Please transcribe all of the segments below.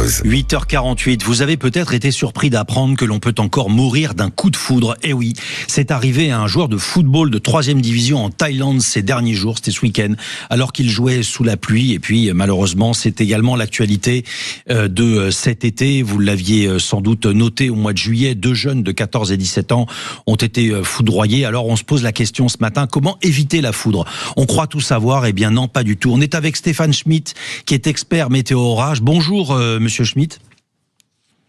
buzz. 8h48, vous avez peut-être été surpris d'apprendre que l'on peut encore mourir d'un coup de foudre. Eh oui, c'est arrivé à un joueur de football de 3e division en Thaïlande ces derniers jours, c'était ce week-end, alors qu'il jouait sous la pluie. Et puis malheureusement, c'est également l'actualité de cet été. Vous l'aviez sans doute noté au mois de juillet, 2 jeunes de 14 et 17 ans ont été foudroyés. Alors on se pose la question ce matin, comment éviter la foudre? On croit tout savoir, eh bien non, pas du tout. On est avec Stéphane Schmitt, qui est expert météo orage. Bonjour Monsieur Schmitt.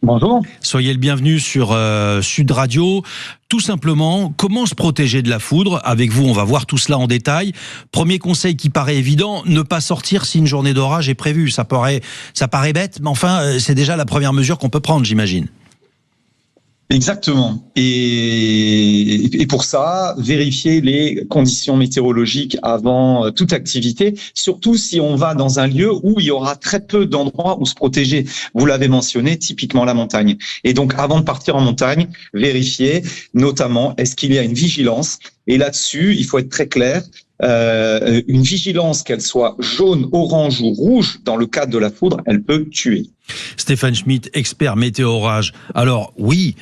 Bonjour. Soyez le bienvenu sur Sud Radio. Tout simplement, comment se protéger de la foudre? Avec vous, on va voir tout cela en détail. Premier conseil qui paraît évident, ne pas sortir si une journée d'orage est prévue. Ça paraît bête, mais enfin, c'est déjà la première mesure qu'on peut prendre, j'imagine. Exactement. Et pour ça, vérifier les conditions météorologiques avant toute activité, surtout si on va dans un lieu où il y aura très peu d'endroits où se protéger. Vous l'avez mentionné, typiquement la montagne. Et donc, avant de partir en montagne, vérifier notamment est-ce qu'il y a une vigilance. Et là-dessus, il faut être très clair. Une vigilance, qu'elle soit jaune, orange ou rouge, dans le cadre de la foudre, elle peut tuer. Stéphane Schmitt, expert météo orage. Alors oui,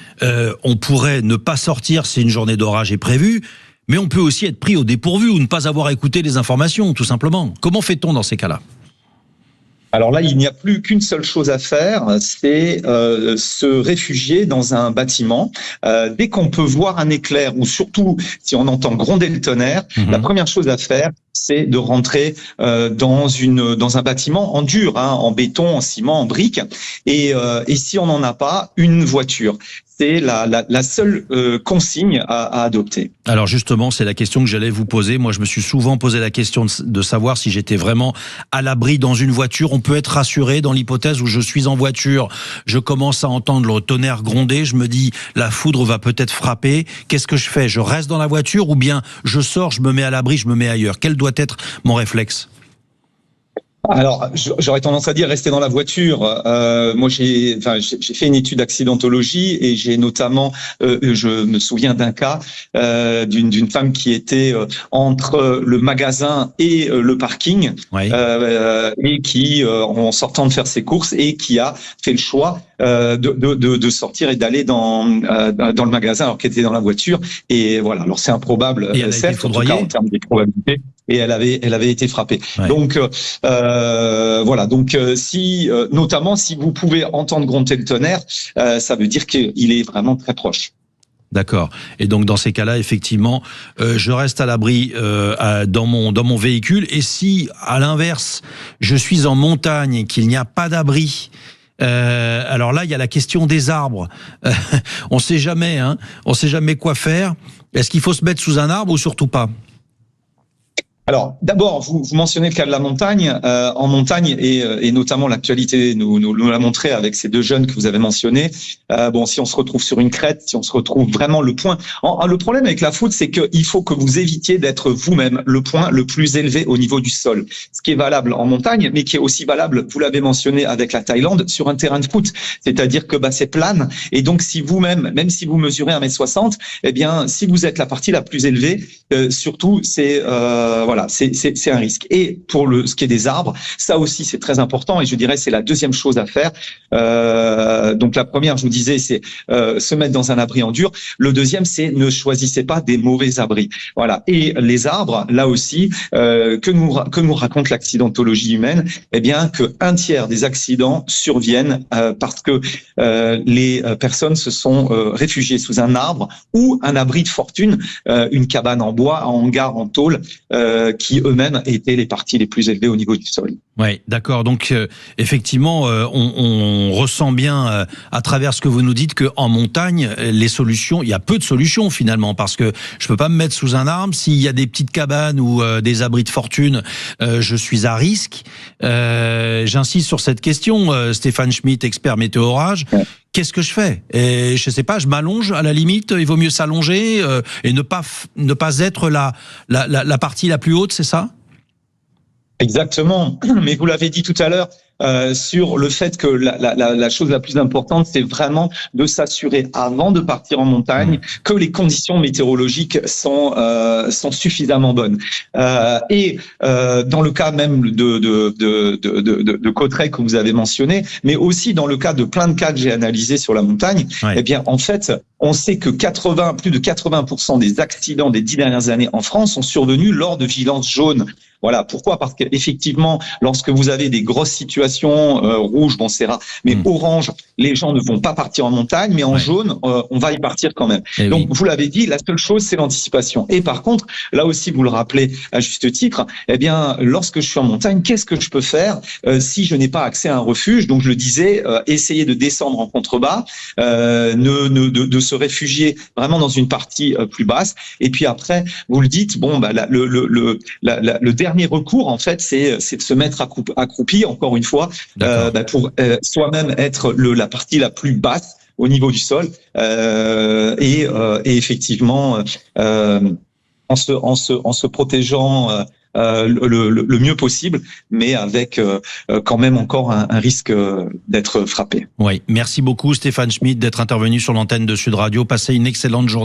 on pourrait ne pas sortir si une journée d'orage est prévue, mais on peut aussi être pris au dépourvu ou ne pas avoir écouté les informations, tout simplement. Comment fait-on dans ces cas-là ? Alors là, il n'y a plus qu'une seule chose à faire, c'est se réfugier dans un bâtiment. Dès qu'on peut voir un éclair, ou surtout si on entend gronder le tonnerre, la première chose à faire, c'est de rentrer dans un bâtiment en dur, en béton, en ciment, en briques. Et si on n'en a pas, une voiture. C'est la seule consigne à adopter. Alors justement, c'est la question que j'allais vous poser. Moi, je me suis souvent posé la question de savoir si j'étais vraiment à l'abri dans une voiture. On peut être rassuré dans l'hypothèse où je suis en voiture, je commence à entendre le tonnerre gronder, je me dis la foudre va peut-être frapper. Qu'est-ce que je fais? Je reste dans la voiture ou bien je sors, je me mets à l'abri, je me mets ailleurs? Quel doit être mon réflexe? Alors, j'aurais tendance à dire rester dans la voiture. Moi, j'ai fait une étude d'accidentologie et j'ai notamment, je me souviens d'un cas d'une femme qui était entre le magasin et le parking, oui. Et qui, en sortant de faire ses courses, et qui a fait le choix de sortir et d'aller dans le magasin alors qu'elle était dans la voiture. Et voilà. Alors c'est improbable, certes, en tout cas en termes de probabilité. Et elle avait été frappée. Ouais. Donc voilà. Donc notamment si vous pouvez entendre gronder le tonnerre, ça veut dire qu'il est vraiment très proche. D'accord. Et donc dans ces cas-là, effectivement, je reste à l'abri dans mon véhicule. Et si, à l'inverse, je suis en montagne et qu'il n'y a pas d'abri, alors là, il y a la question des arbres. On sait jamais, on sait jamais quoi faire. Est-ce qu'il faut se mettre sous un arbre ou surtout pas ? Alors, d'abord, vous mentionnez le cas de la montagne. En montagne, et notamment l'actualité nous l'a montré avec ces 2 jeunes que vous avez mentionnés. Si on se retrouve sur une crête, si on se retrouve vraiment le point. Le problème avec la foudre, c'est qu'il faut que vous évitiez d'être vous-même le point le plus élevé au niveau du sol. Ce qui est valable en montagne, mais qui est aussi valable, vous l'avez mentionné avec la Thaïlande, sur un terrain de foot. C'est-à-dire que c'est plane. Et donc, si vous-même, même si vous mesurez 1m60, eh bien, si vous êtes la partie la plus élevée, surtout, c'est un risque. Et pour ce qui est des arbres, ça aussi c'est très important et je dirais c'est la deuxième chose à faire. Donc la première, je vous disais, c'est se mettre dans un abri en dur. Le deuxième, c'est ne choisissez pas des mauvais abris. Voilà. Et les arbres, là aussi, que nous raconte l'accidentologie humaine, eh bien que 1/3 des accidents surviennent parce que les personnes se sont réfugiées sous un arbre ou un abri de fortune, une cabane en bois, en hangar, en tôle, qui eux-mêmes étaient les parties les plus élevées au niveau du sol. Oui, d'accord. Donc effectivement, on ressent bien à travers ce que vous nous dites qu'en montagne, les solutions, il y a peu de solutions finalement, parce que je peux pas me mettre sous un arbre. S'il y a des petites cabanes ou des abris de fortune, je suis à risque. J'insiste sur cette question, Stéphane Schmitt, expert météo orage. Ouais. Qu'est-ce que je fais? Et je sais pas, je m'allonge à la limite. Il vaut mieux s'allonger et ne pas être la partie la plus haute, c'est ça? Exactement. Mais vous l'avez dit tout à l'heure, sur le fait que la chose la plus importante, c'est vraiment de s'assurer avant de partir en montagne que les conditions météorologiques sont suffisamment bonnes. Et dans le cas même de Cauterets que vous avez mentionné, mais aussi dans le cas de plein de cas que j'ai analysés sur la montagne, eh bien en fait, on sait que plus de 80% des accidents des 10 dernières années en France sont survenus lors de vigilance jaune. Voilà. Pourquoi? Parce qu'effectivement, lorsque vous avez des grosses situations rouges, bon c'est rare, mais orange, les gens ne vont pas partir en montagne, mais en jaune, on va y partir quand même. Et donc, vous l'avez dit, la seule chose, c'est l'anticipation. Et par contre, là aussi, vous le rappelez à juste titre, eh bien, lorsque je suis en montagne, qu'est-ce que je peux faire si je n'ai pas accès à un refuge? Donc, je le disais, essayer de descendre en contrebas, de se réfugier vraiment dans une partie plus basse. Et puis après, vous le dites, bon, bah, le dernier recours, en fait, c'est de se mettre accroupi, encore une fois, pour soi-même être la partie la plus basse au niveau du sol, et effectivement, en se protégeant le mieux possible, mais avec quand même encore un risque d'être frappé. Oui, merci beaucoup Stéphane Schmitt d'être intervenu sur l'antenne de Sud Radio. Passez une excellente journée.